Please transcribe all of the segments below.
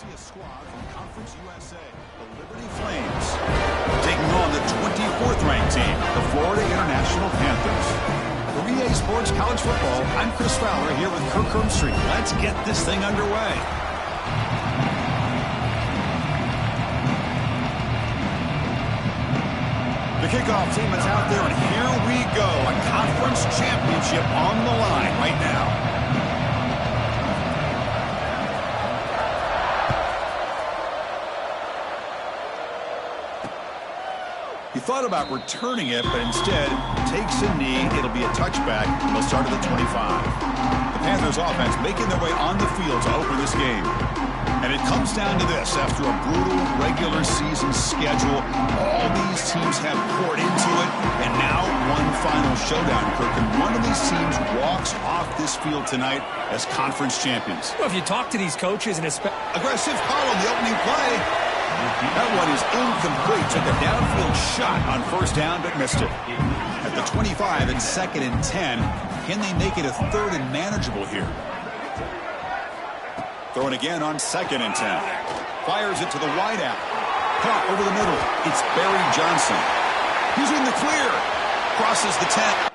see a squad from Conference USA, the Liberty Flames, taking on the 24th ranked team, the Florida International Panthers. For EA Sports College Football, I'm Chris Fowler here with Kirk Herbstreit. Let's get this thing underway. The kickoff team is out there, and here we go. A conference championship on the line right now. He thought about returning it, but instead takes a knee. It'll be a touchback. They'll start at the 25. The Panthers offense making their way on the field to open this game. And it comes down to this. After a brutal regular season schedule, all these teams have poured into it, and now one final showdown, Kirk. And one of these teams walks off this field tonight as conference champions. Well, if you talk to these coaches and aggressive call on the opening play. That one is incomplete. Took a downfield shot on first down, but missed it. At the 25 and 2nd and 10, can they make it a 3rd and manageable here? Throwing again on 2nd and 10. Fires it to the wideout. Caught over the middle. It's Barry Johnson. He's in the clear. Crosses the 10.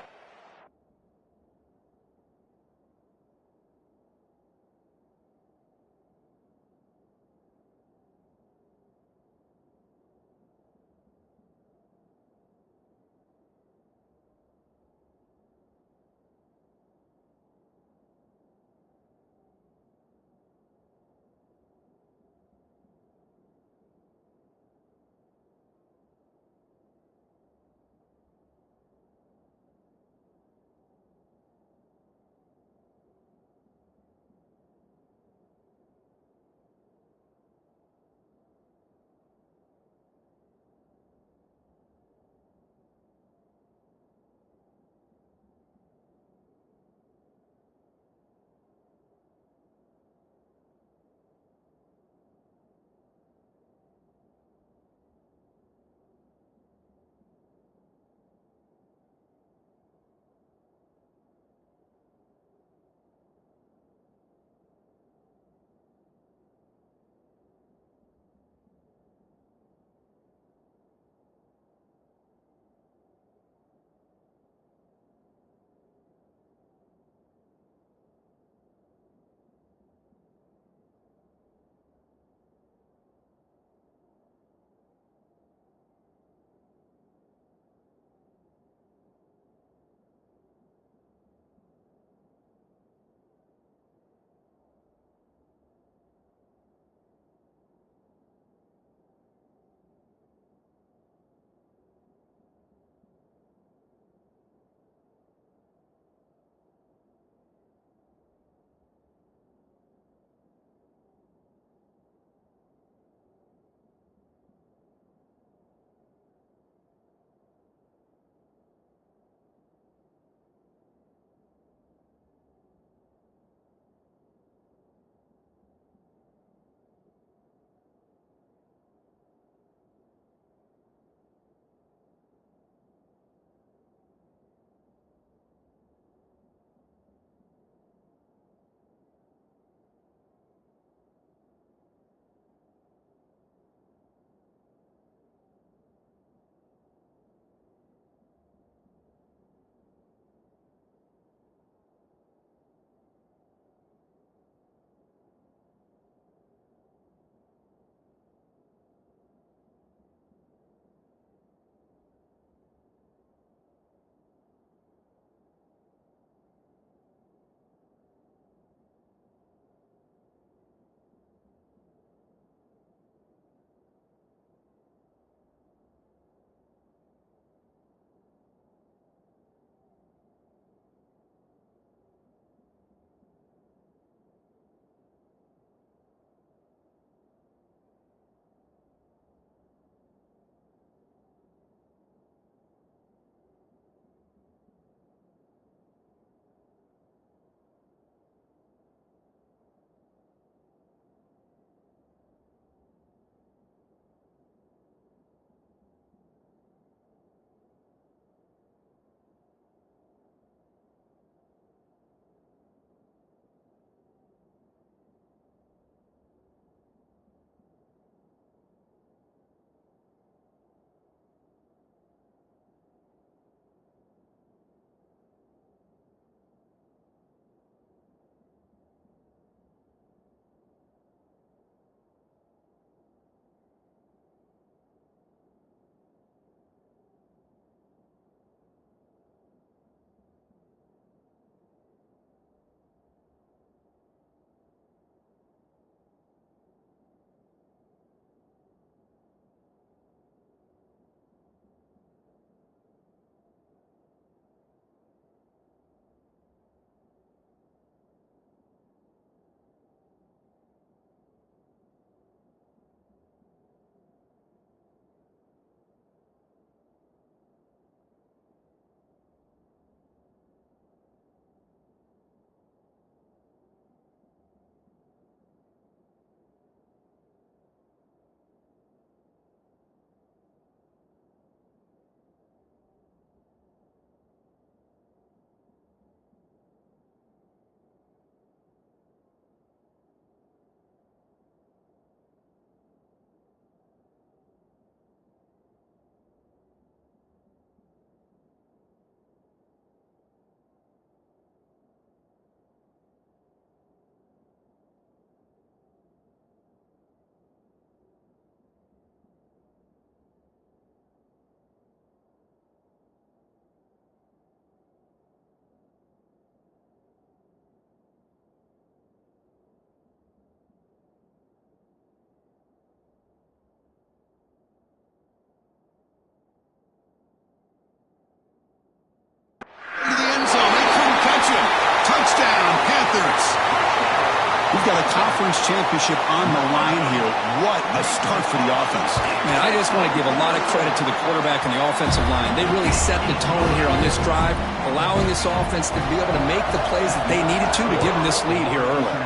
conference championship on the line here. What a start for the offense. Man, I just want to give a lot of credit to the quarterback and the offensive line. They really set the tone here on this drive, allowing this offense to be able to make the plays that they needed to give them this lead here early.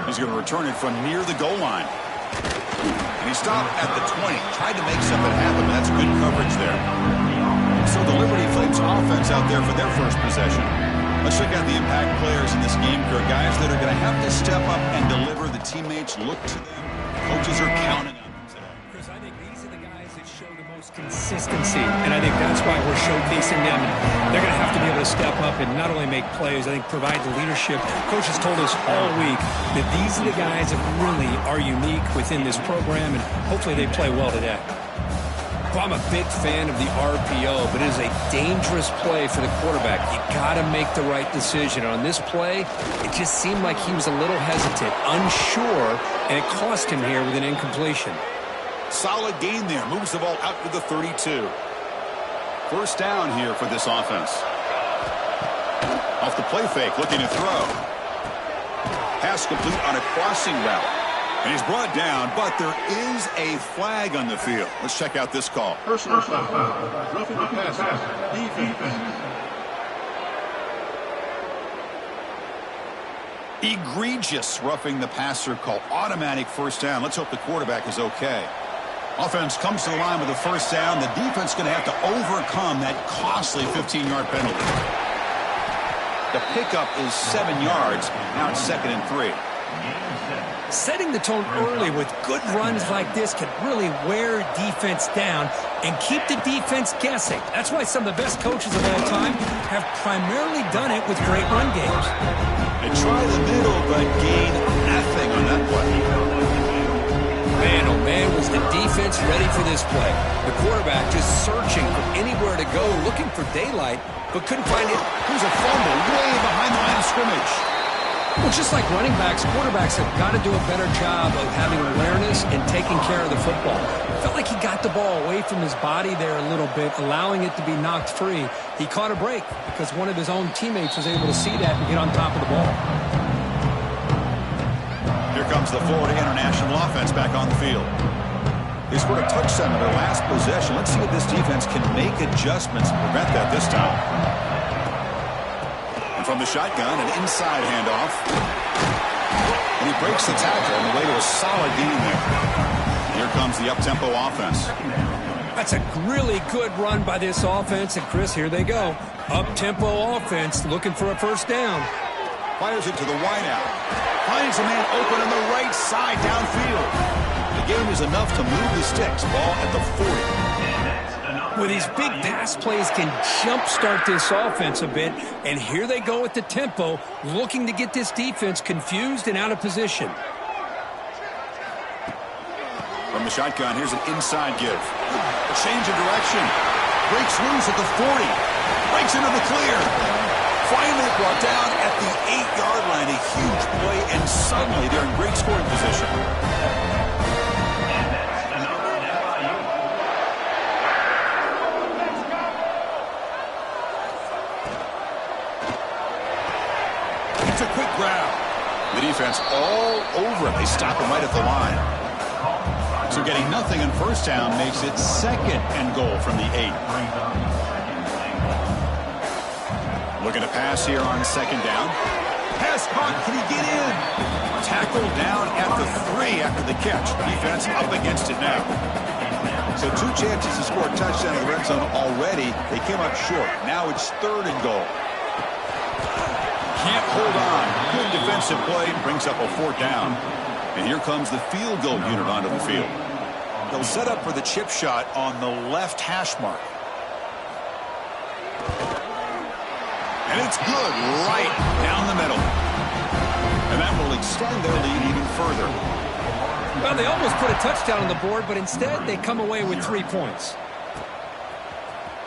He's going to return it from near the goal line. And he stopped at the 20. Tried to make something happen, but that's good coverage there. So the Liberty Flames offense out there for their first possession. Let's check out the impact players in this game, Kirk. Guys that are going to have to step up and deliver. The teammates look to them. Coaches are counting on them today. Chris, I think these are the guys that show the most consistency, and I think that's why we're showcasing them. They're going to have to be able to step up and not only make plays, I think provide the leadership. Coach has told us all week that these are the guys that really are unique within this program, and hopefully they play well today. Well, I'm a big fan of the RPO, but it is a dangerous play for the quarterback. You got to make the right decision. On this play, it just seemed like he was a little hesitant, unsure, and it cost him here with an incompletion. Solid gain there. Moves the ball out to the 32. First down here for this offense. Off the play fake, looking to throw. Pass complete on a crossing route. And he's brought down, but there is a flag on the field. Let's check out this call. Personal foul. Roughing the passer. Defense. Egregious roughing the passer call. Automatic first down. Let's hope the quarterback is okay. Offense comes to the line with a first down. The defense going to have to overcome that costly 15-yard penalty. The pickup is 7 yards. Now it's 2nd and 3. Setting the tone early with good runs like this can really wear defense down and keep the defense guessing. That's why some of the best coaches of all time have primarily done it with great run games. They try the middle, but gain nothing on that play. Man, oh man, was the defense ready for this play. The quarterback just searching for anywhere to go, looking for daylight, but couldn't find it. Here's a fumble way behind the line of scrimmage. Well, just like running backs, quarterbacks have got to do a better job of having awareness and taking care of the football. Felt like he got the ball away from his body there a little bit, allowing it to be knocked free. He caught a break because one of his own teammates was able to see that and get on top of the ball. Here comes the Florida International offense back on the field. They scored a touchdown in their last possession. Let's see if this defense can make adjustments to prevent that this time. From the shotgun, an inside handoff. And he breaks the tackle on the way to a solid gain there. Here comes the up-tempo offense. That's a really good run by this offense. And, Chris, here they go. Up-tempo offense looking for a first down. Fires it to the wideout. Finds a man open on the right side downfield. The game is enough to move the sticks. Ball at the 40. With these big pass plays can jumpstart this offense a bit, and here they go at the tempo, looking to get this defense confused and out of position. From the shotgun, here's an inside give. A change of direction. Breaks loose at the 40. Breaks into the clear. Finally brought down at the 8-yard line. A huge play, and suddenly they're in great scoring position. A quick grab. The defense all over him. They stop him right at the line. So getting nothing in first down makes it 2nd and goal from the 8. Looking to pass here on 2nd down. Pass caught. Can he get in? Tackled down at the 3 after the catch. Defense up against it now. So 2 chances to score a touchdown in the red zone already. They came up short. Now it's 3rd and goal. Can't hold on. Good defensive play. Brings up a 4th down. And here comes the field goal unit onto the field. They'll set up for the chip shot on the left hash mark. And it's good right down the middle. And that will extend their lead even further. Well, they almost put a touchdown on the board, but instead they come away with 3 points.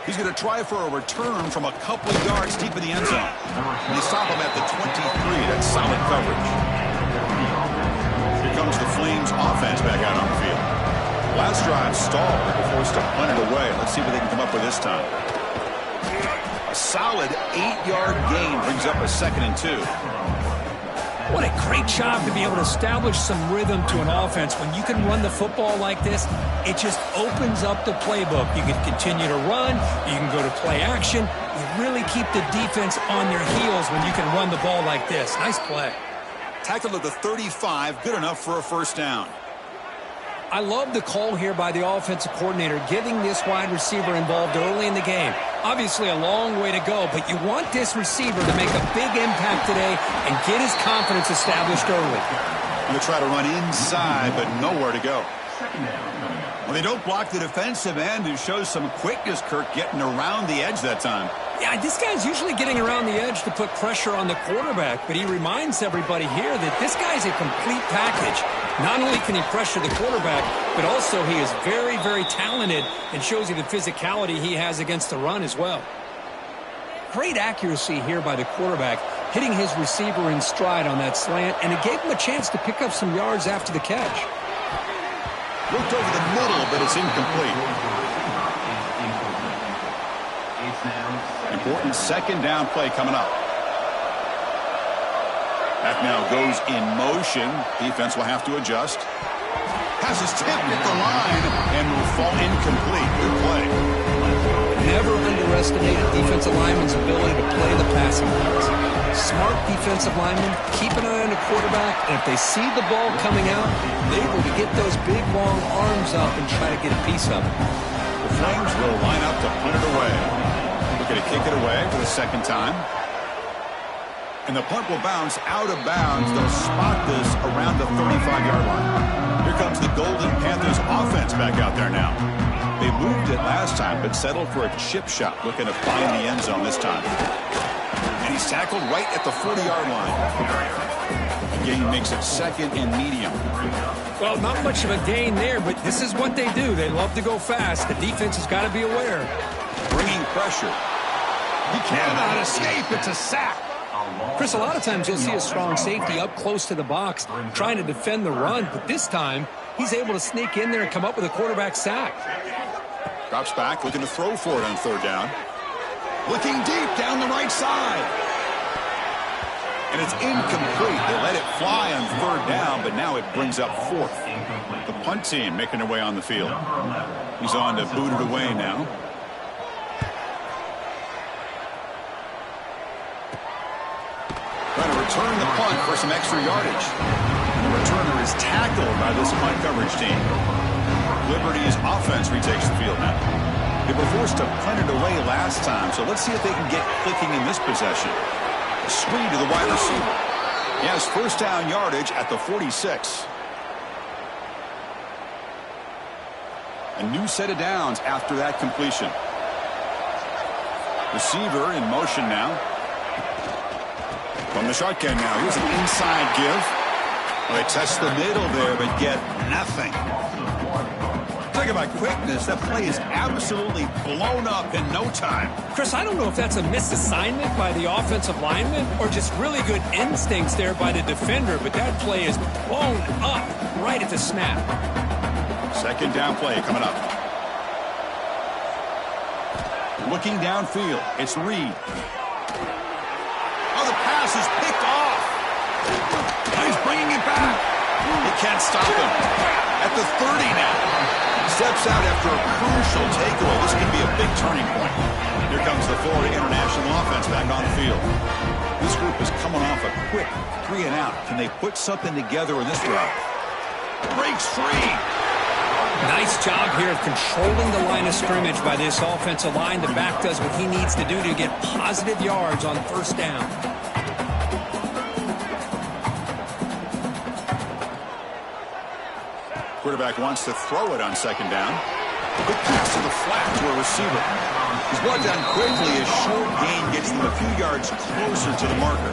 He's going to try for a return from a couple of yards deep in the end zone. And they stop him at the 23. That's solid coverage. Here comes the Flames offense back out on the field. Last drive stalled. They were forced to punt it away. Let's see what they can come up with this time. A solid 8-yard gain brings up a 2nd and 2. What a great job to be able to establish some rhythm to an offense. When you can run the football like this, it just opens up the playbook. You can continue to run. You can go to play action. You really keep the defense on their heels when you can run the ball like this. Nice play. Tackle at the 35, good enough for a first down. I love the call here by the offensive coordinator, getting this wide receiver involved early in the game. Obviously a long way to go, but you want this receiver to make a big impact today and get his confidence established early. Going to try to run inside, but nowhere to go. Well, they don't block the defensive end, who shows some quickness, Kirk, getting around the edge that time. Yeah, this guy's usually getting around the edge to put pressure on the quarterback, but he reminds everybody here that this guy's a complete package. Not only can he pressure the quarterback, but also he is very, very talented and shows you the physicality he has against the run as well. Great accuracy here by the quarterback, hitting his receiver in stride on that slant, and it gave him a chance to pick up some yards after the catch. Looked over the middle, but it's incomplete. Important second down play coming up. That now goes in motion. Defense will have to adjust. Pass is tipped at the line and will fall incomplete. Good play. Never underestimate a defensive lineman's ability to play the passing lanes. Smart defensive linemen keep an eye on the quarterback, and if they see the ball coming out, they're able to get those big, long arms up and try to get a piece of it. The Flames will line up to punt it away. Looking to kick it away for the second time. And the punt will bounce out of bounds. They'll spot this around the 35-yard line. Here comes the Golden Panthers offense back out there now. They moved it last time, but settled for a chip shot, looking to find the end zone this time. And he's tackled right at the 40-yard line. The gain makes it second and medium. Well, not much of a gain there, but this is what they do. They love to go fast. The defense has got to be aware. Bringing pressure. He cannot escape. It's a sack. Chris, a lot of times you'll see a strong safety up close to the box trying to defend the run, but this time he's able to sneak in there and come up with a quarterback sack. Drops back, looking to throw for it on third down. Looking deep down the right side. And it's incomplete. They let it fly on third down, but now it brings up fourth. The punt team making their way on the field. He's on to boot it away now. Trying to return the punt for some extra yardage. And the returner is tackled by this punt coverage team. Liberty's offense retakes the field now. They were forced to punt it away last time, so let's see if they can get clicking in this possession. Screen to the wide receiver. He has first down yardage at the 46. A new set of downs after that completion. Receiver in motion now. From the shotgun now. Here's an inside give. Well, they test the middle there, but get nothing. Talk about quickness. That play is absolutely blown up in no time. Chris, I don't know if that's a misassignment by the offensive lineman or just really good instincts there by the defender, but that play is blown up right at the snap. Second down play coming up. Looking downfield. It's Reed. Oh, the pass is picked off. He's bringing it back. He can't stop him. At the 30 now. Steps out after a crucial takeaway. This could be a big turning point. Here comes the Florida International offense back on the field. This group is coming off a quick 3 and out. Can they put something together in this drive? Breaks free. Nice job here of controlling the line of scrimmage by this offensive line. The back does what he needs to do to get positive yards on first down. Quarterback wants to throw it on second down. Quick pass to the flat to a receiver. He's brought down quickly as short gain gets them a few yards closer to the marker.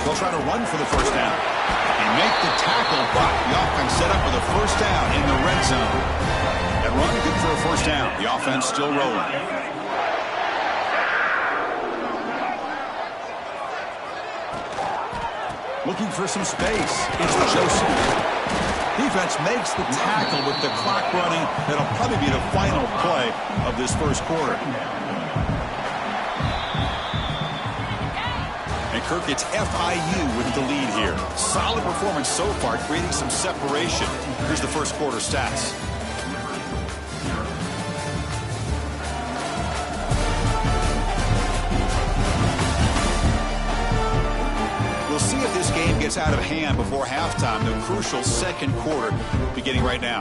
They'll try to run for the first down. And make the tackle, but the offense set up with a first down in the red zone. That run good for a first down. The offense still rolling. Looking for some space. It's Joseph. Defense makes the tackle with the clock running. That'll probably be the final play of this first quarter. Kirk, it's FIU with the lead here. Solid performance so far, creating some separation. Here's the first quarter stats. We'll see if this game gets out of hand before halftime. The crucial second quarter beginning right now.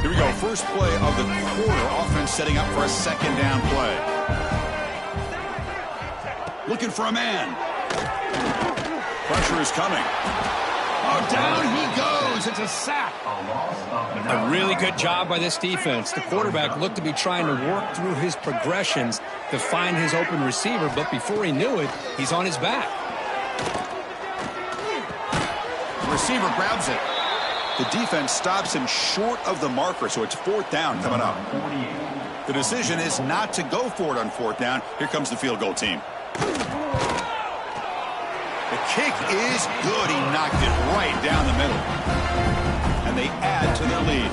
Here we go. First play of the quarter. Offense setting up for a second down play. Looking for a man. Pressure is coming. Oh, down he goes. It's a sack. A really good job by this defense. The quarterback looked to be trying to work through his progressions to find his open receiver, but before he knew it, he's on his back. The receiver grabs it. The defense stops him short of the marker, so it's fourth down coming up. The decision is not to go for it on fourth down. Here comes the field goal team. The kick is good. He knocked it right down the middle. And they add to their lead.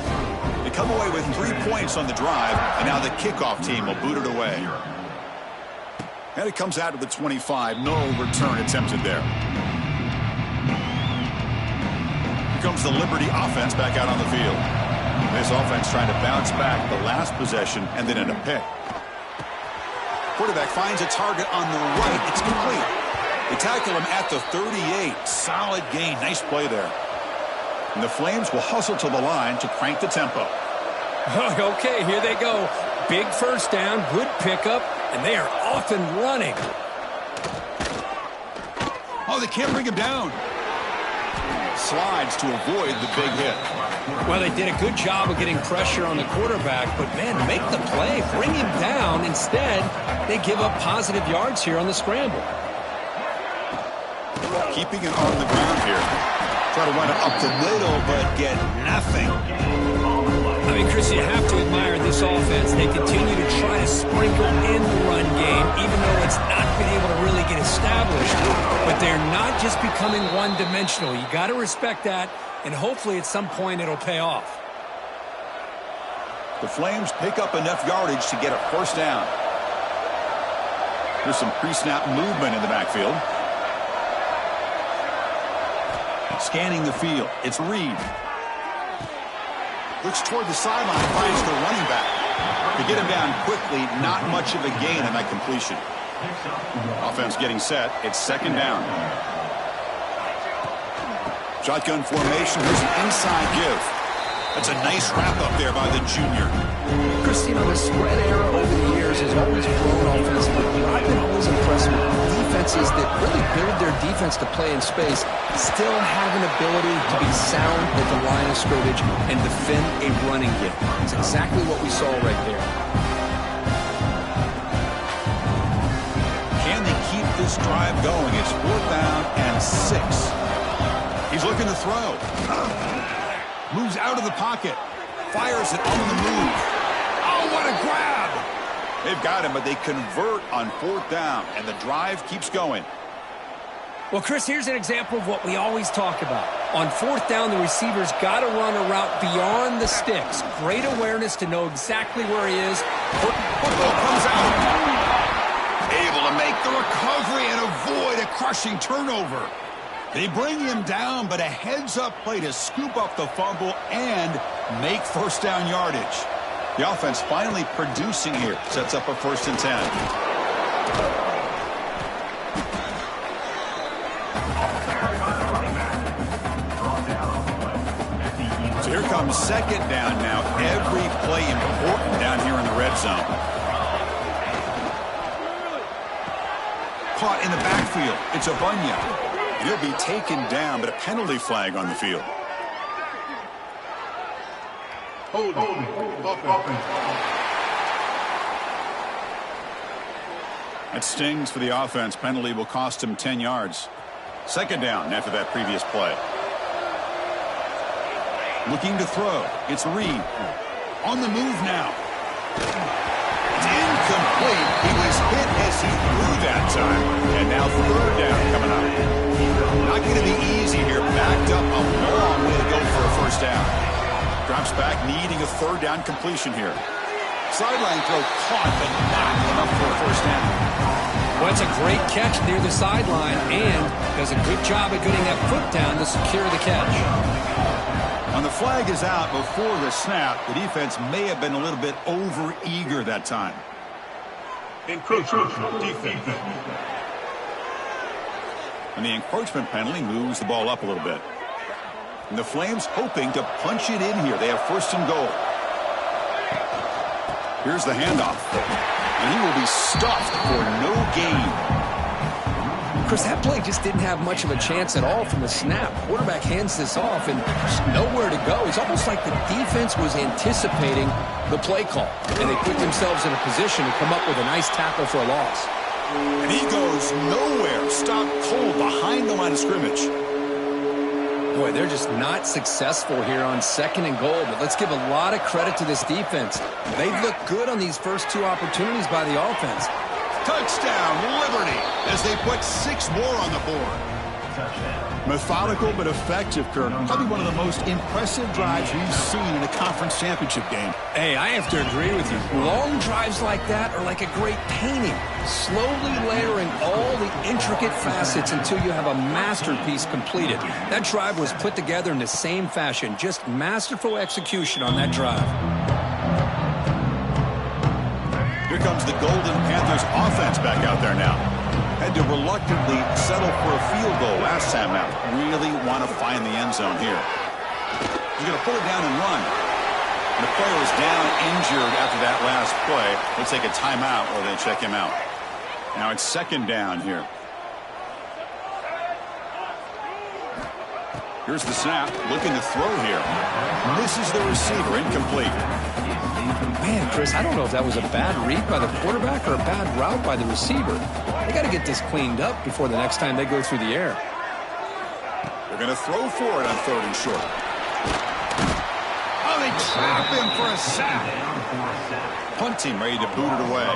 They come away with 3 points on the drive, and now the kickoff team will boot it away. And it comes out to the 25. No return attempted there. Here comes the Liberty offense back out on the field. This offense trying to bounce back the last possession and then in a pick. Quarterback finds a target on the right. It's complete. They tackle him at the 38. Solid gain. Nice play there. And the Flames will hustle to the line to crank the tempo. Okay, here they go. Big first down, good pickup, and they are off and running. Oh, they can't bring him down. Slides to avoid the big hit. Well, they did a good job of getting pressure on the quarterback, but, man, make the play. Bring him down. Instead, they give up positive yards here on the scramble. Keeping it on the ground here. Try to run it up the middle, but get nothing. I mean, Chris, you have to admire this offense. They continue to try to sprinkle in the run game, even though it's not been able to really get established. But they're not just becoming one-dimensional. You got to respect that, and hopefully at some point it'll pay off. The Flames pick up enough yardage to get a first down. There's some pre-snap movement in the backfield. Scanning the field. It's Reed. Looks toward the sideline, finds the running back. To get him down quickly, not much of a gain on that completion. Offense getting set. It's second down. Shotgun formation. Here's an inside give. That's a nice wrap-up there by the junior. Christine, the spread era over the years has always grown offensively. I've been always impressed with defenses that really build their defense to play in space, still have an ability to be sound at the line of scrimmage and defend a running game. It's exactly what we saw right there. Can they keep this drive going? It's fourth down and 6. He's looking to throw. Moves out of the pocket. Fires it on the move. Oh, what a grab! They've got him, but they convert on fourth down, and the drive keeps going. Well, Chris, here's an example of what we always talk about. On fourth down, the receiver's got to run a route beyond the sticks. Great awareness to know exactly where he is. Football comes out. Able to make the recovery and avoid a crushing turnover. They bring him down, but a heads-up play to scoop up the fumble and make first down yardage. The offense finally producing here. Sets up a first and 10. So here comes second down now. Every play important down here in the red zone. Caught in the backfield. It's Abunya. He'll be taken down, but a penalty flag on the field. That stings for the offense. Penalty will cost him 10 yards. Second down after that previous play. Looking to throw. It's Reed. On the move now. It's incomplete. He was hit as he threw that time. And now third down coming up. Not going to be easy here. Backed up a long way to go for a first down. Drops back, needing a third down completion here. Sideline throw caught, but not enough for a first down. Well, it's a great catch near the sideline and does a good job of getting that foot down to secure the catch. When the flag is out before the snap, the defense may have been a little bit over-eager that time. Encroachment defense. And the encroachment penalty moves the ball up a little bit. And the Flames hoping to punch it in here. They have first and goal. Here's the handoff. And he will be stuffed for no gain. Chris, that play just didn't have much of a chance at all from the snap. Quarterback hands this off and just nowhere to go. It's almost like the defense was anticipating the play call, and they put themselves in a position to come up with a nice tackle for a loss. And he goes nowhere. Stopped cold behind the line of scrimmage. Boy, they're just not successful here on second and goal, but let's give a lot of credit to this defense. They've looked good on these first two opportunities by the offense. Touchdown, Liberty, as they put 6 more on the board. Methodical but effective, Kirk. Probably one of the most impressive drives we've seen in a conference championship game. Hey, I have to agree with you. Long drives like that are like a great painting, slowly layering all the intricate facets until you have a masterpiece completed. That drive was put together in the same fashion, just masterful execution on that drive. Here comes the Golden Panthers offense back out there now. Had to reluctantly settle for a field goal last time out. Really want to find the end zone here. He's going to pull it down and run. And the player is down injured after that last play. Let's take a timeout while they check him out. Now it's second down here. Here's the snap. Looking to throw here. Misses the receiver. Incomplete. Man, Chris, I don't know if that was a bad read by the quarterback or a bad route by the receiver. They got to get this cleaned up before the next time they go through the air. They're going to throw for it on third and short. Oh, they trap him for a sack. Punt team ready to boot it away.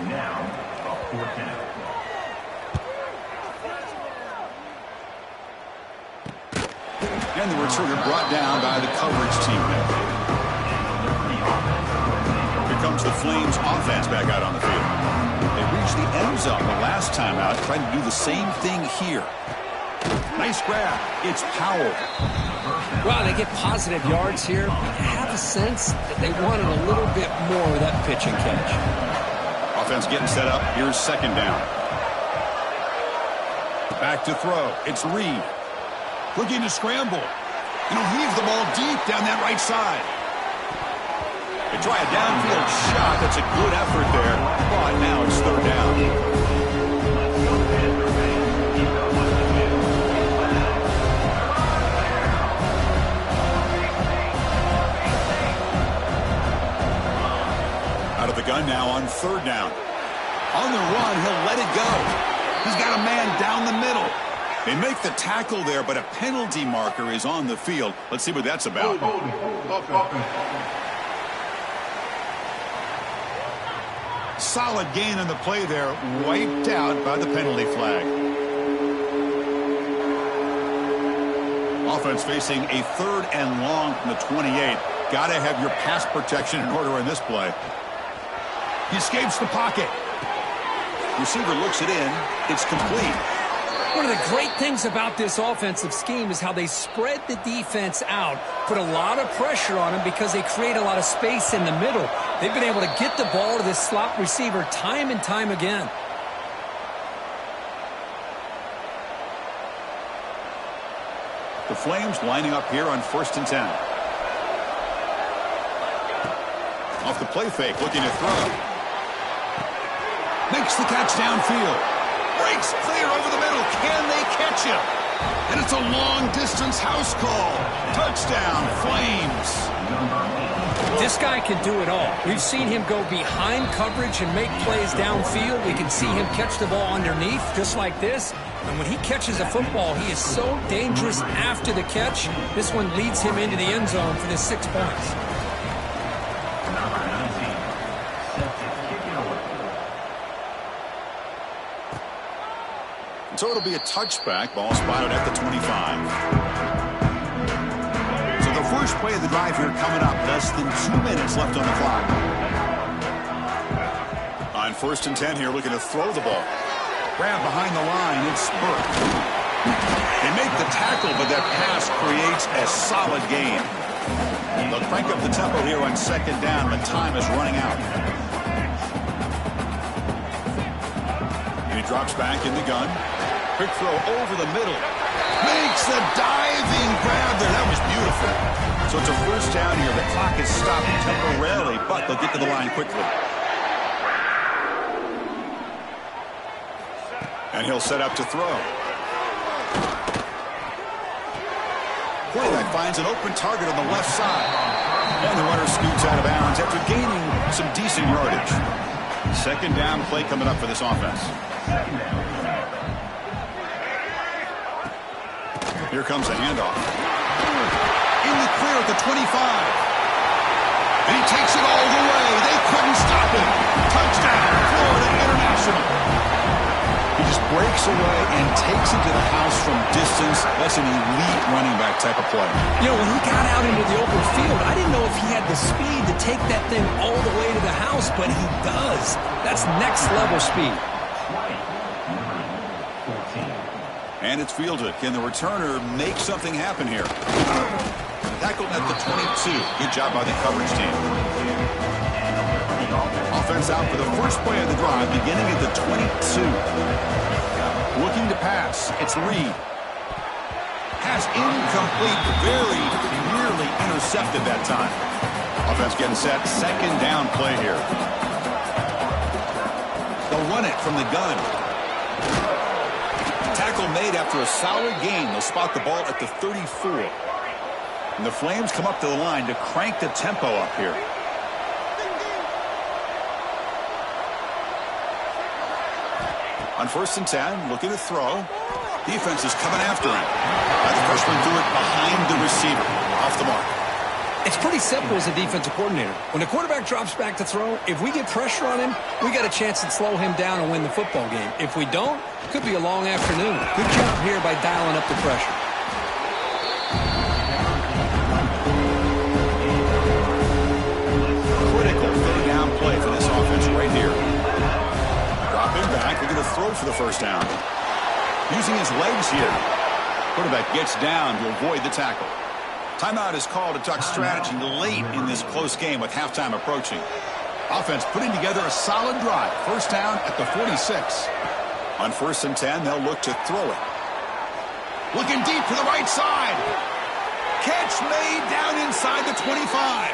Now, a fourth down. And the returner brought down by the coverage team there. Here comes the Flames offense back out on the field. They reached the end zone the last time out, trying to do the same thing here. Nice grab. It's Powell. Well, they get positive yards here. I have a sense that they wanted a little bit more of that pitch and catch. Offense getting set up. Here's second down. Back to throw. It's Reed. Looking to scramble. And he'll heave the ball deep down that right side. They try a downfield shot. That's a good effort there. But now it's third down. Out of the gun now on third down. On the run, he'll let it go. He's got a man down the middle. They make the tackle there, but a penalty marker is on the field. Let's see what that's about. Solid gain on the play there, wiped out by the penalty flag. Offense facing a third and long from the 28. Got to have your pass protection in order in this play. He escapes the pocket. Receiver looks it in. It's complete. One of the great things about this offensive scheme is how they spread the defense out, put a lot of pressure on them because they create a lot of space in the middle. They've been able to get the ball to this slot receiver time and time again. The Flames lining up here on 1st and 10. Off the play fake, looking to throw. Makes the catch downfield. Breaks clear over the middle. Can they catch him? And it's a long-distance house call. Touchdown, Flames. This guy can do it all. We've seen him go behind coverage and make plays downfield. We can see him catch the ball underneath, just like this. And when he catches a football, he is so dangerous after the catch. This one leads him into the end zone for the 6 points. So it'll be a touchback. Ball spotted at the 25. So the first first play of the drive here coming up. Less than 2 minutes left on the clock. On 1st and 10 here, looking to throw the ball. Grab behind the line, it's Spurt. They make the tackle, but that pass creates a solid gain. They'll crank up the tempo here on 2nd down, but time is running out. And he drops back in the gun. Quick throw over the middle. Makes the diving grab there. That was beautiful. So it's a 1st down here. The clock is stopped temporarily, but they'll get to the line quickly. And he'll set up to throw. Quarterback finds an open target on the left side. And the runner scoots out of bounds after gaining some decent yardage. 2nd down play coming up for this offense. Here comes the handoff. In the clear at the 25. And he takes it all the way. They couldn't stop him. Touchdown, Florida International. He just breaks away and takes it to the house from distance. That's an elite running back type of play. You know, when he got out into the open field, I didn't know if he had the speed to take that thing all the way to the house, but he does. That's next level speed. And it's fielded. Can the returner make something happen here? Tackled at the 22. Good job by the coverage team. Offense out for the first play of the drive, beginning at the 22. Looking to pass. It's Reed. Pass incomplete. Very nearly intercepted that time. Offense getting set. 2nd down play here. They'll run it from the gun. Tackle made after a solid gain. They'll spot the ball at the 34. And the Flames come up to the line to crank the tempo up here. On 1st and 10, looking to throw. Defense is coming after him. The freshman threw it behind the receiver. Off the mark. It's pretty simple as a defensive coordinator. When the quarterback drops back to throw, if we get pressure on him, we got a chance to slow him down and win the football game. If we don't, it could be a long afternoon. Good job here by dialing up the pressure. Critical 3rd down play for this offense right here. Dropping back, we're going to throw for the 1st down. Using his legs here. Quarterback gets down to avoid the tackle. Timeout is called to talk strategy late in this close game with halftime approaching. Offense putting together a solid drive. 1st down at the 46. On 1st and 10, they'll look to throw it. Looking deep to the right side. Catch made down inside the 25.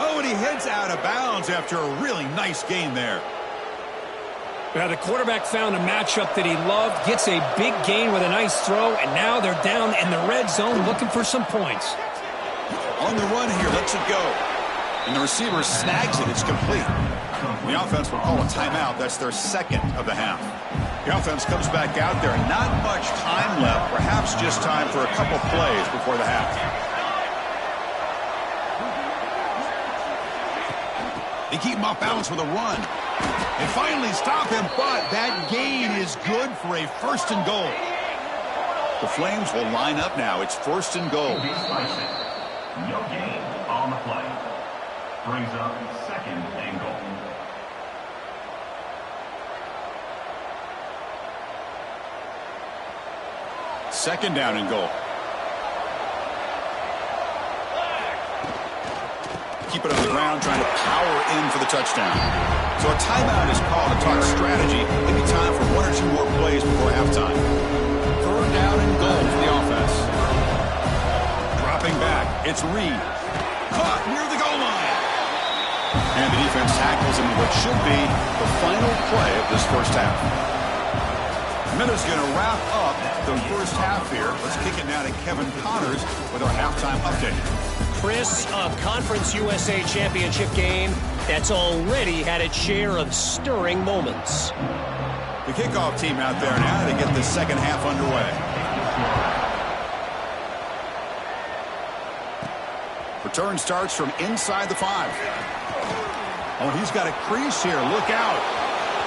Oh, and he heads out of bounds after a really nice gain there. Now the quarterback found a matchup that he loved, gets a big gain with a nice throw, and now they're down in the red zone looking for some points. On the run here, lets it go. And the receiver snags it. It's complete. The offense will call a timeout. That's their 2nd of the half. The offense comes back out there. Not much time left. Perhaps just time for a couple plays before the half. They keep him off balance with a run. They finally stop him, but that gain is good for a 1st and goal. The Flames will line up now. It's 1st and goal. No gain on the play. Brings up 2nd and goal. Second down and goal. Keep it on the ground, trying to power in for the touchdown. So a timeout is called to talk strategy. Maybe time for 1 or 2 more plays before halftime. 3rd down and goal for the offense. Dropping back, it's Reed. Caught near the goal line. And the defense tackles him in what should be the final play of this 1st half. Miller's going to wrap up the 1st half here. Let's kick it now to Kevin Connors with our halftime update. Chris, a Conference USA Championship game that's already had its share of stirring moments. The kickoff team out there now to get the 2nd half underway. Return starts from inside the 5. Oh, he's got a crease here. Look out.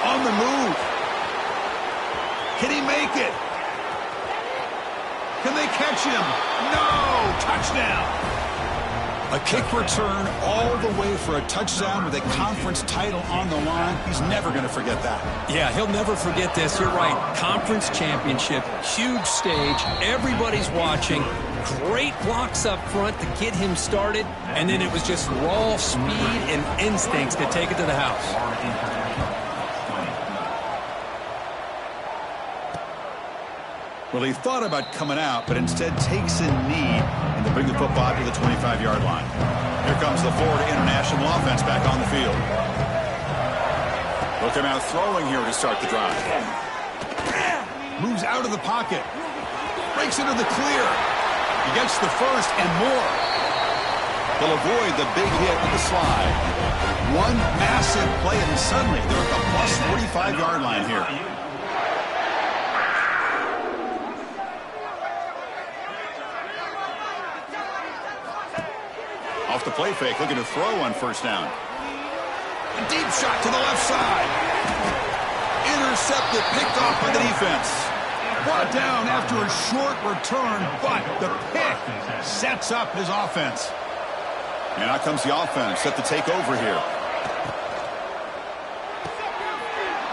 On the move. Can he make it? Can they catch him? No! Touchdown! A kick return all the way for a touchdown with a conference title on the line. He's never going to forget that. Yeah, he'll never forget this. You're right. Conference championship, huge stage. Everybody's watching. Great blocks up front to get him started. And then it was just raw speed and instincts to take it to the house. Well, he thought about coming out, but instead takes a knee and to bring the football to the 25-yard line. Here comes the Florida International offense back on the field. They'll come out throwing here to start the drive. Moves out of the pocket. Breaks into the clear. He gets the first and more. They'll avoid the big hit with the slide. One massive play, and suddenly they're at the plus 45-yard line here. Off the play fake, looking to throw on first down. A deep shot to the left side. Intercepted, picked off by the defense. Brought down after a short return, but the pick sets up his offense. And out comes the offense, set to take over here.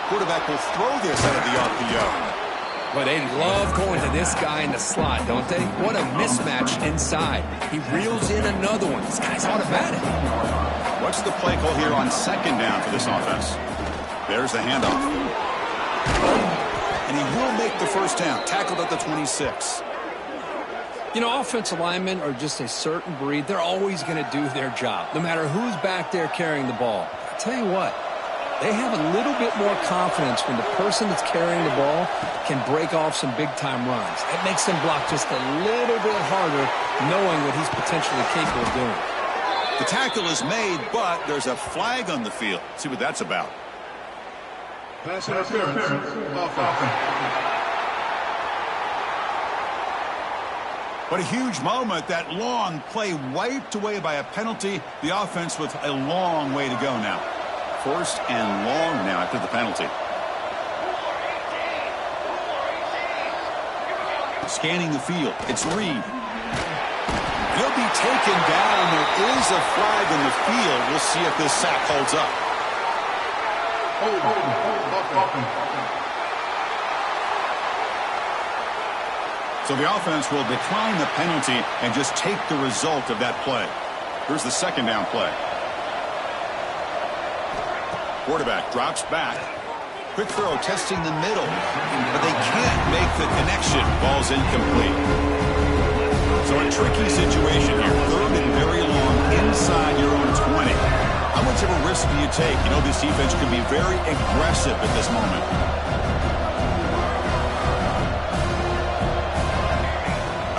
Quarterback will throw this out of the RPO. But they love going to this guy in the slot, don't they? What a mismatch inside. He reels in another one. This guy's automatic. What's the play call here on second down for this offense? There's the handoff. And he will make the first down. Tackled at the 26. You know, offensive linemen are just a certain breed. They're always going to do their job, no matter who's back there carrying the ball. I tell you what. They have a little bit more confidence when the person that's carrying the ball can break off some big-time runs. It makes them block just a little bit harder, knowing what he's potentially capable of doing. The tackle is made, but there's a flag on the field. See what that's about. Pass interference. Offense. What a huge moment. That long play wiped away by a penalty. The offense with a long way to go now. First and long now after the penalty. Scanning the field. It's Reed. He'll be taken down. There is a flag in the field. We'll see if this sack holds up. So the offense will decline the penalty and just take the result of that play. Here's the second down play. Quarterback drops back. Quick throw testing the middle. But they can't make the connection. Ball's incomplete. So a tricky situation here. Third and very long inside your own 20. How much of a risk do you take? You know, this defense can be very aggressive at this moment.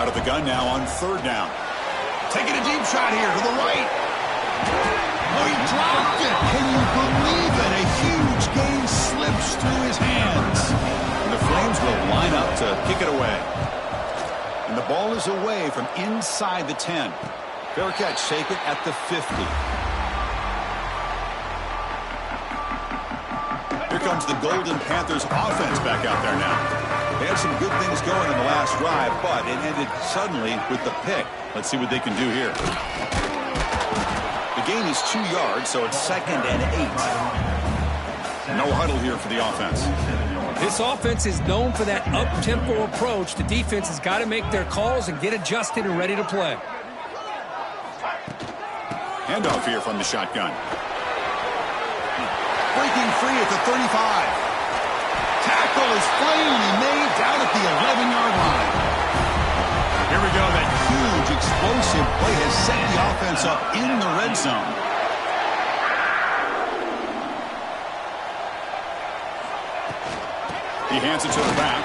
Out of the gun now on third down. Taking a deep shot here to the right. Oh, he dropped it. Can you believe it? A huge gain slips through his hands. And the Flames will line up to kick it away. And the ball is away from inside the 10. Fair catch, take it at the 50. Here comes the Golden Panthers offense back out there now. They had some good things going in the last drive, but it ended suddenly with the pick. Let's see what they can do here. The gain is 2 yards, so it's 2nd and 8. No huddle here for the offense. This offense is known for that up-tempo approach. The defense has got to make their calls and get adjusted and ready to play. Handoff here from the shotgun. Breaking free at the 35. Tackle is finally made down at the 11-yard line. Here we go. That huge explosive play has set the offense up in the red zone. He hands it to the back.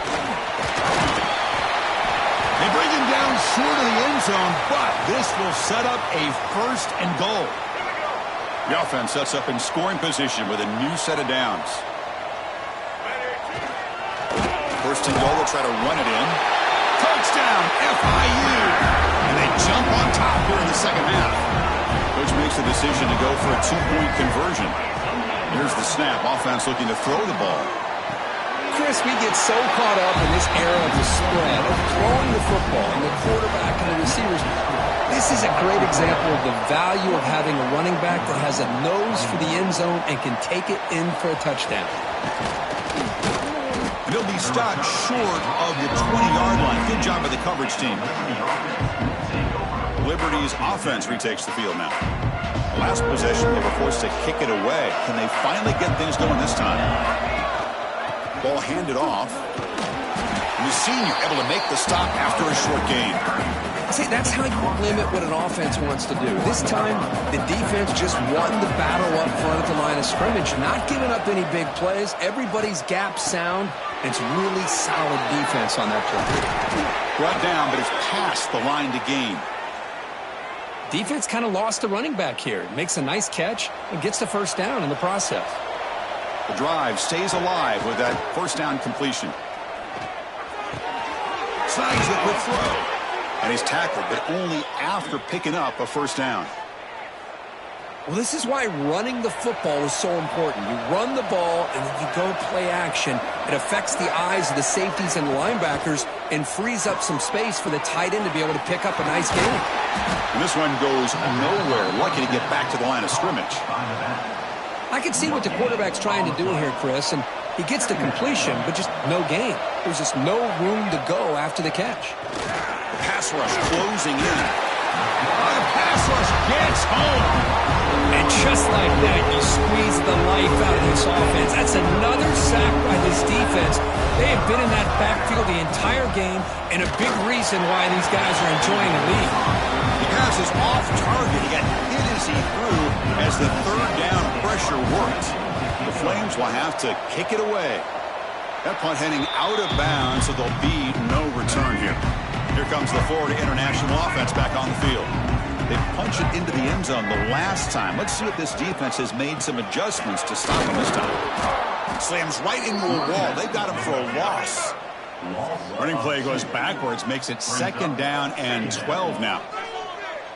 They bring him down short of the end zone, but this will set up a first and goal. The offense sets up in scoring position with a new set of downs. First and goal, they'll try to run it in. Touchdown, FIU! And they jump on top here in the second half. Coach makes the decision to go for a two-point conversion. Here's the snap. Offense looking to throw the ball. Chris, we get so caught up in this era of the spread, of throwing the football, and the quarterback and the receivers, they This is a great example of the value of having a running back that has a nose for the end zone and can take it in for a touchdown. And he'll be stopped short of the 20-yard line. Good job by the coverage team. Liberty's offense retakes the field now. Last possession, they were forced to kick it away. Can they finally get things going this time? Ball handed off. Mussini able to make the stop after a short gain. See, that's how you limit what an offense wants to do. This time, the defense just won the battle up front at the line of scrimmage, not giving up any big plays. Everybody's gap sound. It's really solid defense on that play. Brought down, but it's past the line to gain. Defense kind of lost the running back here. Makes a nice catch and gets the first down in the process. The drive stays alive with that first down completion. Snags it with throw. And he's tackled, but only after picking up a first down. Well, this is why running the football is so important. You run the ball, and then you go play action. It affects the eyes of the safeties and linebackers and frees up some space for the tight end to be able to pick up a nice gain. And this one goes nowhere. Lucky to get back to the line of scrimmage. I can see what the quarterback's trying to do here, Chris, and he gets the completion, but just no gain. There's just no room to go after the catch. Pass rush closing in. The pass rush gets home. And just like that, you squeeze the life out of this offense. That's another sack by this defense. They have been in that backfield the entire game, and a big reason why these guys are enjoying the lead. The pass is off target. He got hit as he threw as the third down pressure worked. The Flames will have to kick it away. That punt heading out of bounds, so there'll be no return here. Here comes the Florida International offense back on the field. They punched it into the end zone the last time. Let's see if this defense has made some adjustments to stop him this time. Slams right into a wall. They've got him for a loss. Running play goes backwards, makes it second down and 12 now.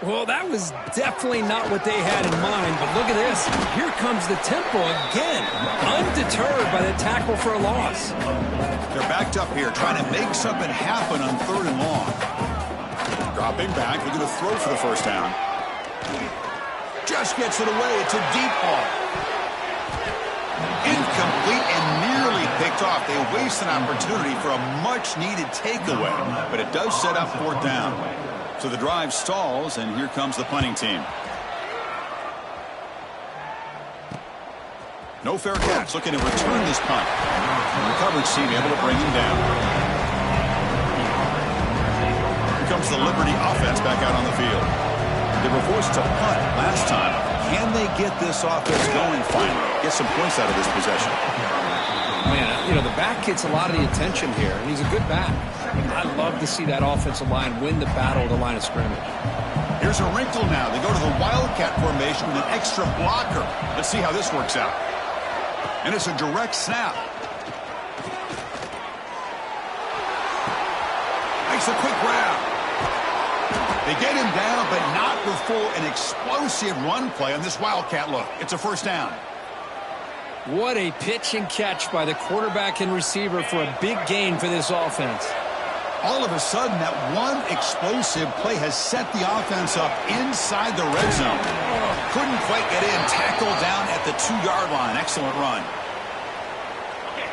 Well, that was definitely not what they had in mind, but look at this. Here comes the tempo again, undeterred by the tackle for a loss. They're backed up here, trying to make something happen on third and long. Dropping back, they're going to throw for the first down. Just gets it away. It's a deep ball. Incomplete and nearly picked off. They waste an opportunity for a much-needed takeaway, but it does set up fourth down. So the drive stalls, and here comes the punting team. No fair catch, looking to return this punt. And the coverage team able to bring him down. Here comes the Liberty offense back out on the field. They were forced to punt last time. Can they get this offense going finally? Get some points out of this possession. Man, you know, the back gets a lot of the attention here, and he's a good back. I love to see that offensive line win the battle at the line of scrimmage. Here's a wrinkle now. They go to the Wildcat formation with an extra blocker. Let's see how this works out. And it's a direct snap. Makes a quick grab. They get him down, but not before an explosive run play on this Wildcat look. It's a first down. What a pitch and catch by the quarterback and receiver for a big gain for this offense. All of a sudden, that one explosive play has set the offense up inside the red zone. Couldn't quite get in. Tackled down at the 2-yard line. Excellent run.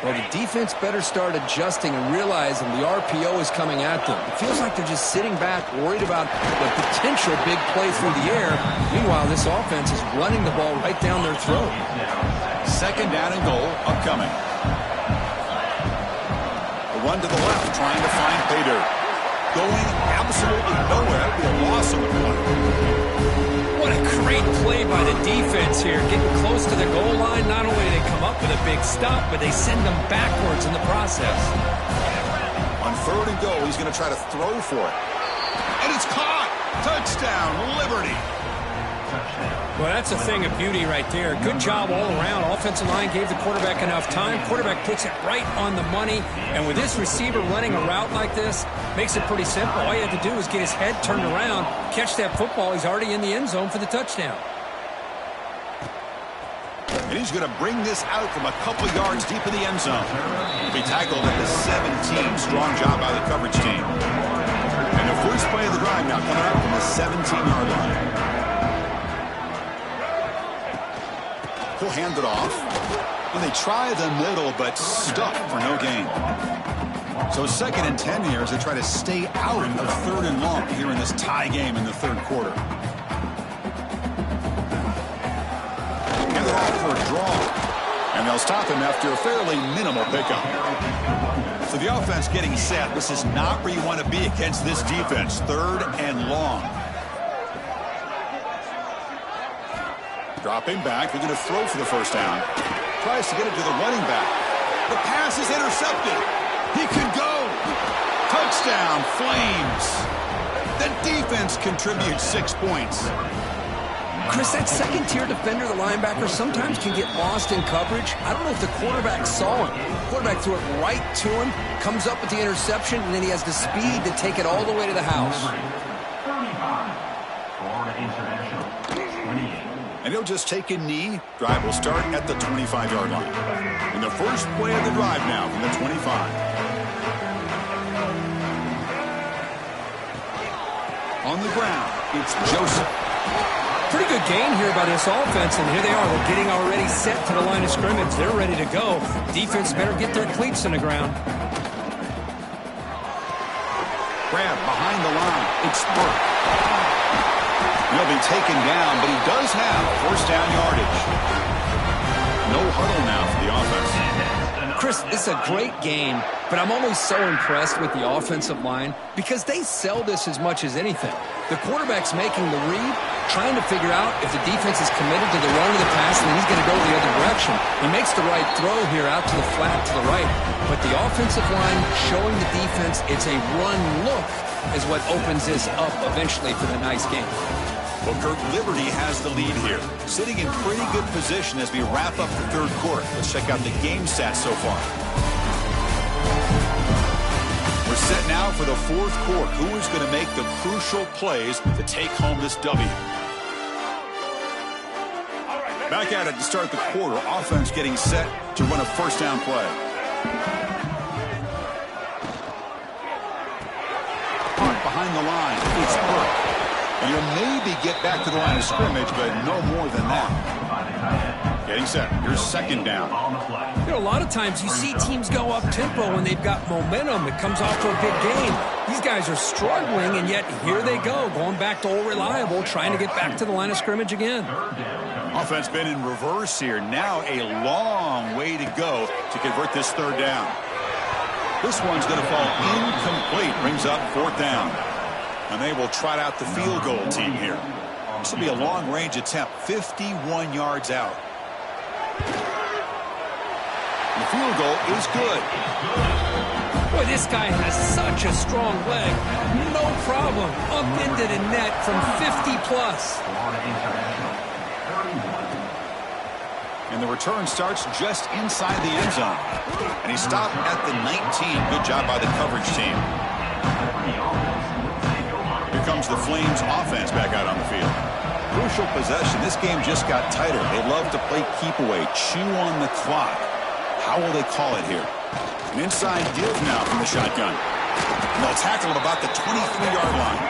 Well, the defense better start adjusting and realizing the RPO is coming at them. It feels like they're just sitting back, worried about the potential big play through the air. Meanwhile, this offense is running the ball right down their throat. Second down and goal upcoming. A run to the left, trying to find pay dirt. Going absolutely nowhere. That would be a loss of the play. What a great play by the defense here. Getting close to the goal line, not only do they come up with a big stop, but they send them backwards in the process. On third and goal, he's going to try to throw for it. And it's caught. Touchdown, Liberty. Well, that's a thing of beauty right there. Good job all around. Offensive line gave the quarterback enough time. Quarterback puts it right on the money. And with this receiver running a route like this, makes it pretty simple. All you have to do is get his head turned around, catch that football. He's already in the end zone for the touchdown. And he's going to bring this out from a couple yards deep in the end zone. He'll be tackled at the 17. Strong job by the coverage team. And the first play of the drive now coming up from the 17-yard line. He'll hand it off. And they try the middle, but stuck for no gain. So 2nd and 10 here as they try to stay out of 3rd and long here in this tie game in the 3rd quarter. And they're off for a draw. And they'll stop him after a fairly minimal pickup. So the offense getting set. This is not where you want to be against this defense. 3rd and long. Dropping back. They're going to throw for the first down. Tries to get it to the running back. The pass is intercepted. He can go. Touchdown, Flames. The defense contributes 6 points. Chris, that second-tier defender, the linebacker, sometimes can get lost in coverage. I don't know if the quarterback saw him. The quarterback threw it right to him, comes up with the interception, and then he has the speed to take it all the way to the house. 35. Florida International. 28. And he'll just take a knee. Drive will start at the 25-yard line. And the first play of the drive now from the 25. On the ground, it's Joseph. Pretty good gain here by this offense, and here they are. They're getting already set to the line of scrimmage. They're ready to go. Defense better get their cleats in the ground. Grab behind the line. It's Burke. He'll be taken down, but he does have first down yardage. No huddle now for the offense. Chris, it's a great game, but I'm always so impressed with the offensive line because they sell this as much as anything. The quarterback's making the read, trying to figure out if the defense is committed to the run or the pass, and then he's going to go the other direction. He makes the right throw here out to the flat to the right, but the offensive line showing the defense it's a run look is what opens this up eventually for the nice game. Well, Kirk, Liberty has the lead here, sitting in pretty good position as we wrap up the 3rd quarter. Let's check out the game stats so far. We're set now for the 4th quarter. Who is going to make the crucial plays to take home this W? Back at it to start the quarter. Offense getting set to run a first down play. Behind the line, it's Burke. And he'll maybe get back to the line of scrimmage, but no more than that. Getting set. Here's 2nd down. You know, a lot of times you see teams go up-tempo when they've got momentum. It comes off to a big game. These guys are struggling, and yet here they go, going back to old reliable, trying to get back to the line of scrimmage again. Offense been in reverse here. Now a long way to go to convert this 3rd down. This one's going to fall incomplete. Brings up 4th down. And they will trot out the field goal team here. This will be a long-range attempt, 51 yards out. And the field goal is good. Boy, this guy has such a strong leg. No problem. Up into the net from 50-plus. And the return starts just inside the end zone. And he stopped at the 19. Good job by the coverage team. Here comes the Flames offense back out on the field. Crucial possession. This game just got tighter. They love to play keep away, chew on the clock. How will they call it here? An inside give now from the shotgun. And they'll tackle at about the 23-yard line.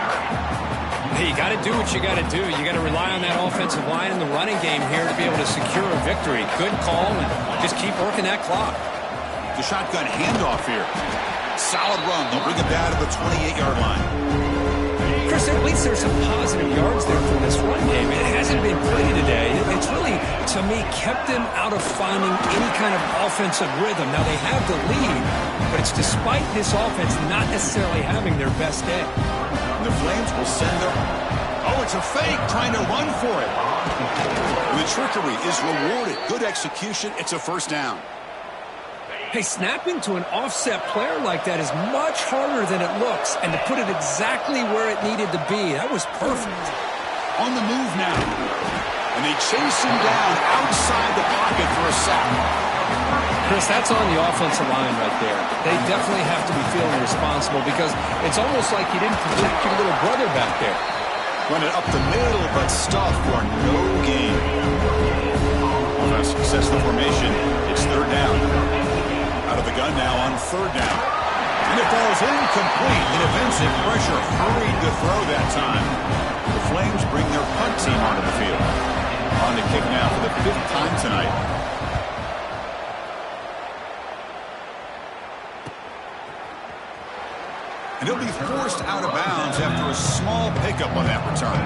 Hey, you got to do what you got to do. You got to rely on that offensive line in the running game here to be able to secure a victory. Good call, and just keep working that clock. The shotgun handoff here. Solid run. They'll bring it down to the 28-yard line. Chris, at least there's some positive yards there from this run game. It hasn't been pretty today. It's really, to me, kept them out of finding any kind of offensive rhythm. Now, they have the lead, but it's despite this offense not necessarily having their best day. The Flames will send their... Oh, it's a fake, trying to run for it. The trickery is rewarded. Good execution. It's a first down. Hey, snapping to an offset player like that is much harder than it looks, and to put it exactly where it needed to be, that was perfect. On the move now. And they chase him down outside the pocket for a sack. Chris, that's on the offensive line right there. They definitely have to be feeling responsible because it's almost like you didn't protect your little brother back there. Run it up the middle, but stuff for no gain. Success the formation. It's 3rd down. Out of the gun now on 3rd down. And it falls incomplete. The defensive pressure hurried the throw that time. The Flames bring their punt team onto the field. On the kick now for the 5th time tonight. And he'll be forced out of bounds after a small pickup on that return.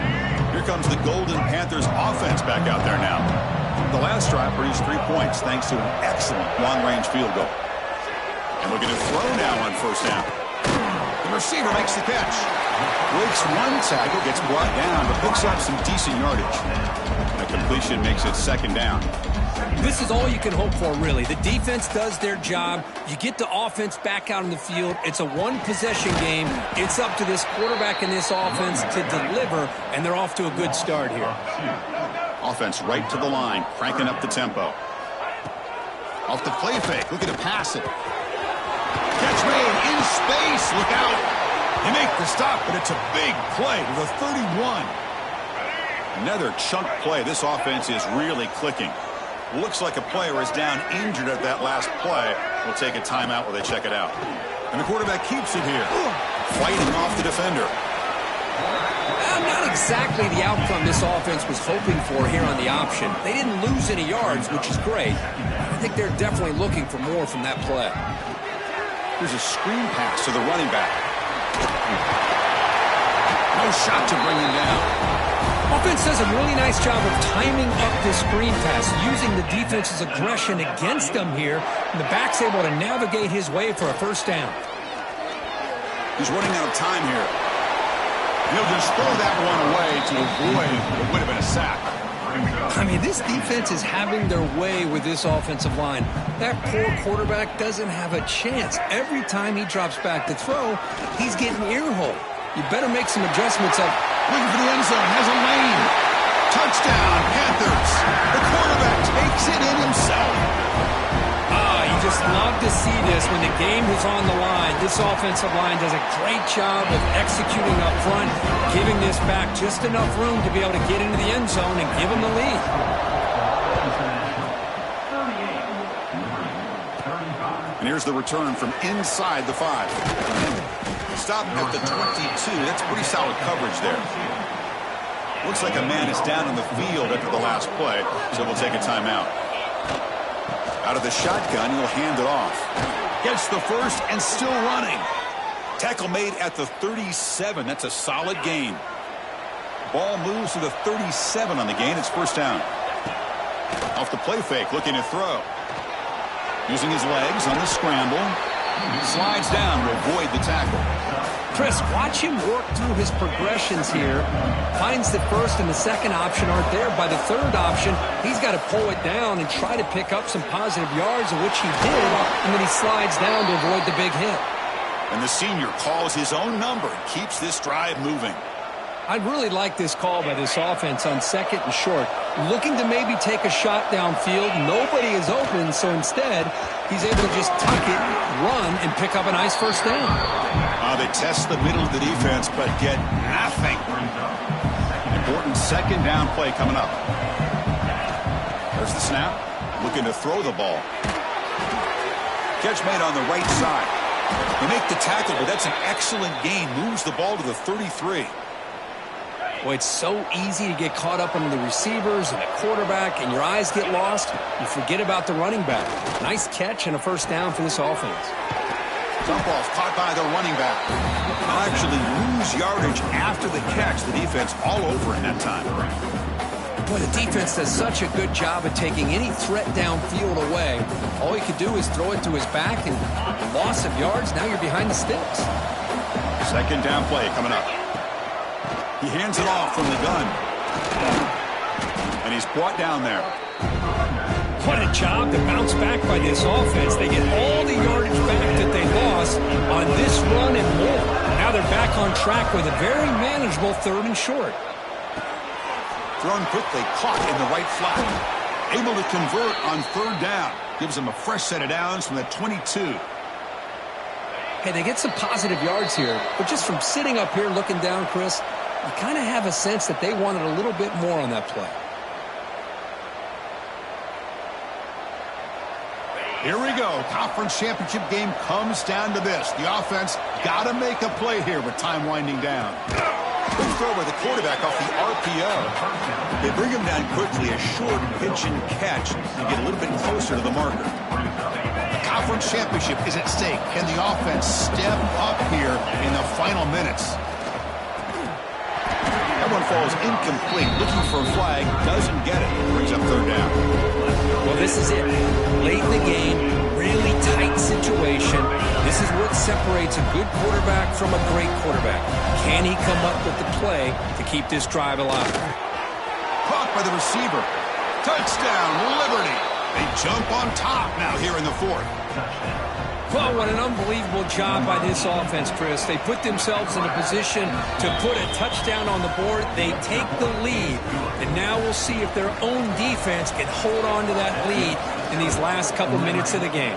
Here comes the Golden Panthers offense back out there now. The last drive produced 3 points thanks to an excellent long-range field goal. And looking to throw now on first down. The receiver makes the catch. Breaks one tackle, gets brought down, but picks up some decent yardage. A completion makes it 2nd down. This is all you can hope for, really. The defense does their job. You get the offense back out on the field. It's a one-possession game. It's up to this quarterback and this offense to deliver, and they're off to a good start here. Offense right to the line, cranking up the tempo. Off the play fake, looking to pass it. Catch made in space, look out. They make the stop, but it's a big play to the 31. Another chunk play. This offense is really clicking. Looks like a player is down injured at that last play. We'll take a timeout while they check it out. And the quarterback keeps it here, fighting off the defender. Not exactly the outcome this offense was hoping for here on the option. They didn't lose any yards, which is great. I think they're definitely looking for more from that play. Here's a screen pass to the running back. No shot to bring him down. Offense does a really nice job of timing up this screen pass, using the defense's aggression against them here, and the back's able to navigate his way for a first down. He's running out of time here. He'll just throw that one away to avoid what would have been a sack. I mean, this defense is having their way with this offensive line. That poor quarterback doesn't have a chance. Every time he drops back to throw, he's getting ear-hole. You better make some adjustments up. Looking for the end zone, has a lane. Touchdown, Panthers. The quarterback takes it in himself. You just love to see this when the game is on the line. This offensive line does a great job of executing up front, giving this back just enough room to be able to get into the end zone and give them the lead. And here's the return from inside the 5. Stop at the 22. That's pretty solid coverage there. Looks like a man is down on the field after the last play, so we'll take a timeout. Out of the shotgun, he'll hand it off. Gets the first and still running. Tackle made at the 37. That's a solid gain. Ball moves to the 37 on the gain. It's first down. Off the play fake, looking to throw. Using his legs on the scramble. Slides down to avoid the tackle. Chris, watch him work through his progressions here. Finds the first and the second option aren't there. By the third option, he's got to pull it down and try to pick up some positive yards, of which he did, and then he slides down to avoid the big hit. And the senior calls his own number and keeps this drive moving. I really like this call by this offense on 2nd and short. Looking to maybe take a shot downfield. Nobody is open, so instead, he's able to just tuck it, run, and pick up a nice first down. They test the middle of the defense, but get nothing. Important 2nd down play coming up. There's the snap. Looking to throw the ball. Catch made on the right side. They make the tackle, but that's an excellent gain. Moves the ball to the 33. Boy, it's so easy to get caught up on the receivers and the quarterback, and your eyes get lost. You forget about the running back. Nice catch and a first down for this offense. Dump off caught by the running back. They'll actually lose yardage after the catch. The defense all over in that time. Boy, the defense does such a good job of taking any threat downfield away. All he could do is throw it to his back, and loss of yards, now you're behind the sticks. 2nd down play coming up. He hands it off from the gun. And he's brought down there. What a job to bounce back by this offense. They get all the yardage back that they lost on this run and more. Now they're back on track with a very manageable 3rd and short. Thrown quickly, caught in the right flat. Able to convert on 3rd down. Gives them a fresh set of downs from the 22. Hey, they get some positive yards here, but just from sitting up here looking down, Chris, you kind of have a sense that they wanted a little bit more on that play. Here we go. Conference championship game comes down to this. The offense got to make a play here with time winding down. Good throw by the quarterback off the RPO. They bring him down quickly, a short pitch and catch to get a little bit closer to the marker. The conference championship is at stake. Can the offense step up here in the final minutes? That one falls incomplete. Looking for a flag, doesn't get it. Brings up third down. Well, this is it. Late in the game, really tight situation. This is what separates a good quarterback from a great quarterback. Can he come up with the play to keep this drive alive? Caught by the receiver. Touchdown, Liberty. They jump on top now here in the fourth. Well, what an unbelievable job by this offense, Chris. They put themselves in a position to put a touchdown on the board. They take the lead, and now we'll see if their own defense can hold on to that lead in these last couple minutes of the game.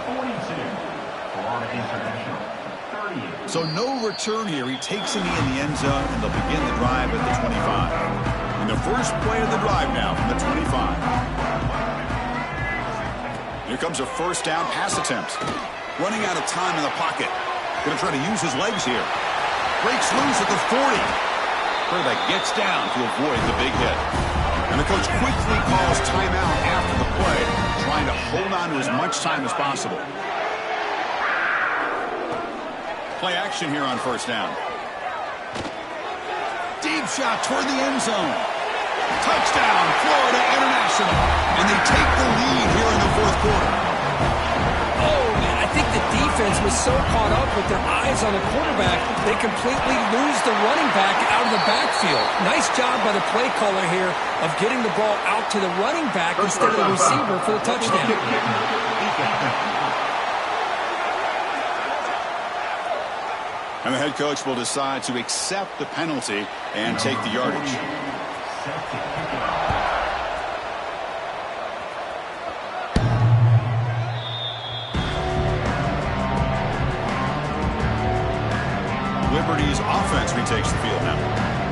So no return here. He takes a knee in the end zone, and they'll begin the drive at the 25. And the first play of the drive now from the 25. Here comes a first down pass attempt. Running out of time in the pocket. Going to try to use his legs here. Breaks loose at the 40. Quarterback gets down to avoid the big hit. And the coach quickly calls timeout after the play, trying to hold on to as much time as possible. Play action here on first down. Deep shot toward the end zone. Touchdown, Florida International. And they take the lead here in the fourth quarter. I think the defense was so caught up with their eyes on the quarterback, they completely lose the running back out of the backfield. Nice job by the play caller here of getting the ball out to the running back instead of the receiver for the touchdown. And the head coach will decide to accept the penalty and take the yardage. Liberty's offense retakes the field now.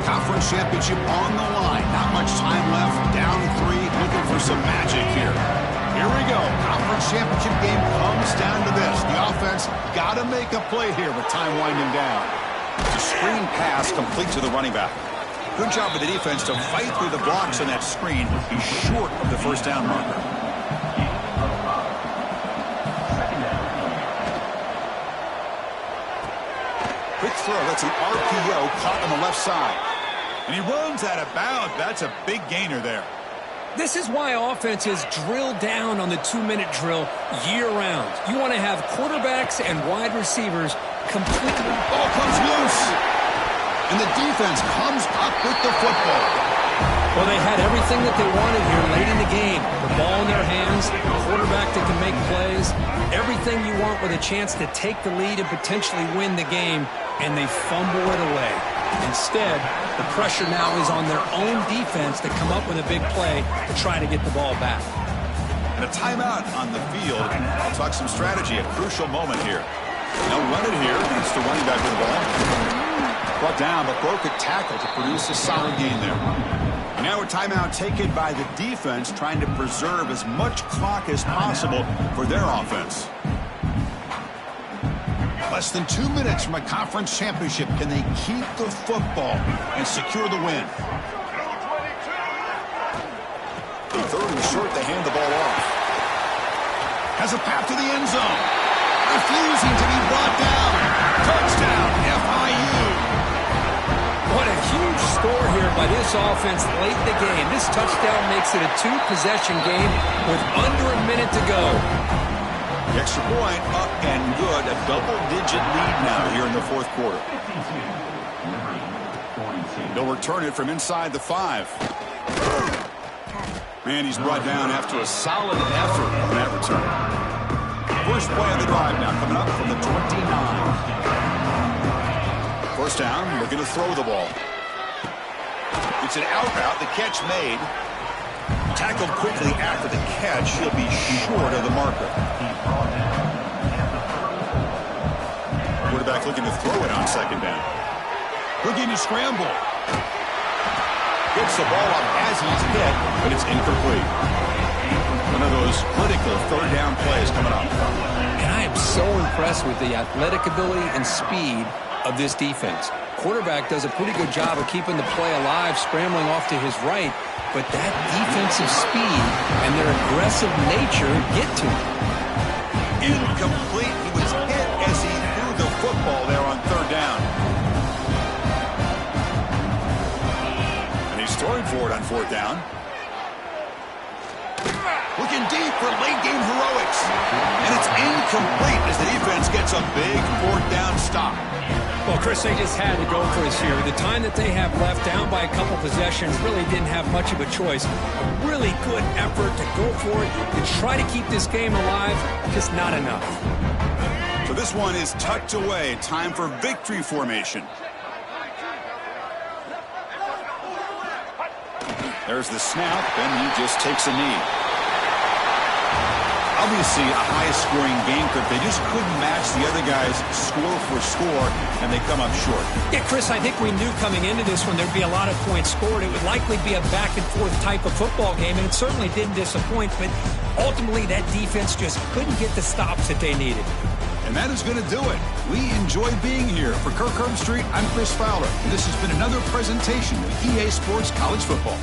Conference championship on the line. Not much time left. Down 3. Looking for some magic here. Here we go. Conference championship game comes down to this. The offense got to make a play here with time winding down. The screen pass complete to the running back. Good job by the defense to fight through the blocks on that screen. He's short of the first down marker. Quick throw. That's an RPO caught on the left side. And he runs out of bounds. That's a big gainer there. This is why offenses drill down on the 2-minute drill year-round. You want to have quarterbacks and wide receivers completely. Ball comes loose. And the defense comes up with the football. Well, they had everything that they wanted here late in the game. The ball in their hands, a quarterback that can make plays, everything you want with a chance to take the lead and potentially win the game, and they fumble it away. Instead, the pressure now is on their own defense to come up with a big play to try to get the ball back. And a timeout on the field. I'll talk some strategy, a crucial moment here. They'll run it here against the running back with the ball. Brought down, but broke a tackle to produce a solid gain there. Now a timeout taken by the defense, trying to preserve as much clock as possible for their offense. Less than 2 minutes from a conference championship. Can they keep the football and secure the win? Third and short, they hand the ball off. Has a path to the end zone. Refusing to be brought down. Touchdown, FIU. What a huge score here by this offense late in the game. This touchdown makes it a 2-possession game with under a minute to go. The extra point up and good. A double-digit lead now here in the fourth quarter. They'll return it from inside the 5. And he's brought down after a solid effort on that return. First play of the drive now coming up from the 29. First down, looking to throw the ball. It's an out route, the catch made. Tackled quickly after the catch. He'll be short of the marker. Quarterback looking to throw it on second down. Looking to scramble. Gets the ball up as he's hit, but it's incomplete. One of those critical third down plays coming up. And I am so impressed with the athletic ability and speed of this defense. Quarterback does a pretty good job of keeping the play alive, scrambling off to his right, but that defensive speed and their aggressive nature get to him. Incomplete. He was hit as he threw the football there on third down. And he's throwing for it on fourth down. Looking deep for late-game heroics. And it's incomplete as the defense gets a big fourth down stop. Well, Chris, they just had to go for it here. The time that they have left, down by a couple possessions, really didn't have much of a choice. A really good effort to go for it, to try to keep this game alive, just not enough. So this one is tucked away. Time for victory formation. There's the snap, and he just takes a knee. Obviously, a high-scoring game, but they just couldn't match the other guys score for score, and they come up short. Yeah, Chris, I think we knew coming into this one there'd be a lot of points scored. It would likely be a back-and-forth type of football game, and it certainly didn't disappoint, but ultimately that defense just couldn't get the stops that they needed. And that is going to do it. We enjoy being here. For Kirk Herbstreit, I'm Chris Fowler, and this has been another presentation of EA Sports College Football.